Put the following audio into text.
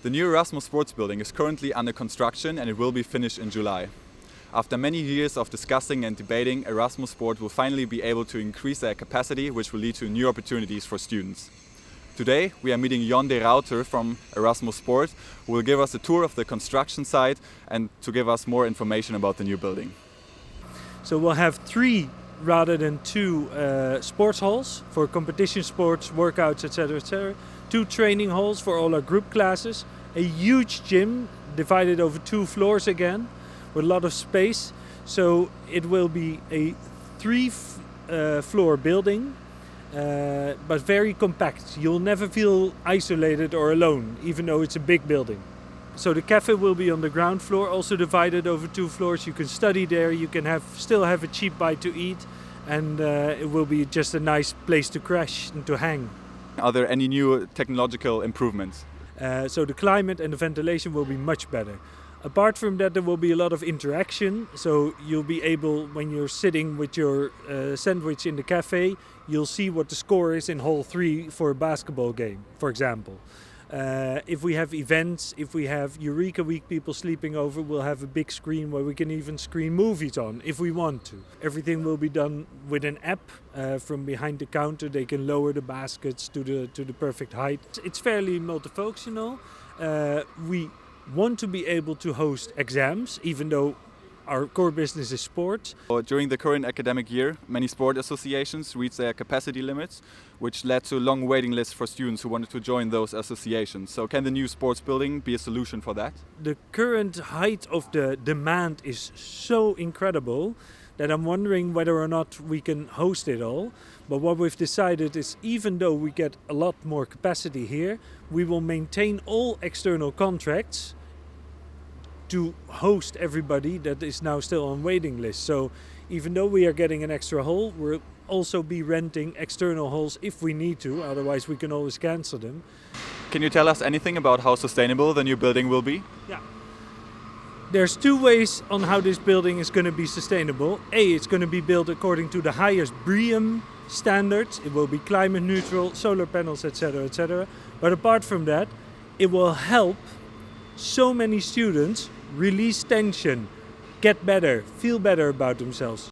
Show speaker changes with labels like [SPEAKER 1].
[SPEAKER 1] The new Erasmus Sports building is currently under construction and it will be finished in July. After many years of discussing and debating, Erasmus Sport will finally be able to increase their capacity, which will lead to new opportunities for students. Today we are meeting Jon de Rauter from Erasmus Sport, who will give us a tour of the construction site and to give us more information about the new building.
[SPEAKER 2] So we'll have 3 rather than 2 sports halls for competition sports, workouts, etc., etc. 2 training halls for all our group classes, a huge gym divided over 2 floors again with a lot of space. So it will be a 3-floor building, but very compact. You'll never feel isolated or alone, even though it's a big building. So the cafe will be on the ground floor, also divided over 2 floors. You can study there, you can still have a cheap bite to eat, and it will be just a nice place to crash and to hang.
[SPEAKER 1] Are there any new technological improvements?
[SPEAKER 2] So the climate and the ventilation will be much better. Apart from that, there will be a lot of interaction. So you'll be able, when you're sitting with your sandwich in the cafe, you'll see what the score is in hall 3 for a basketball game, for example. If we have events, if we have Eureka Week people sleeping over, we'll have a big screen where we can even screen movies on if we want to. Everything will be done with an app from behind the counter. They can lower the baskets to the perfect height. It's fairly multifunctional. We want to be able to host exams, even though our core business is sport.
[SPEAKER 1] During the current academic year, many sport associations reached their capacity limits, which led to long waiting lists for students who wanted to join those associations. So can the new sports building be a solution for that?
[SPEAKER 2] The current height of the demand is so incredible that I'm wondering whether or not we can host it all. But what we've decided is, even though we get a lot more capacity here, we will maintain all external contracts to host everybody that is now still on waiting list. So even though we are getting an extra hall, we'll also be renting external halls if we need to, otherwise we can always cancel them.
[SPEAKER 1] Can you tell us anything about how sustainable the new building will be?
[SPEAKER 2] Yeah. There's 2 ways on how this building is going to be sustainable. A, it's going to be built according to the highest BREEAM standards. It will be climate neutral, solar panels, etc., etc. But apart from that, it will help so many students release tension, get better, feel better about themselves.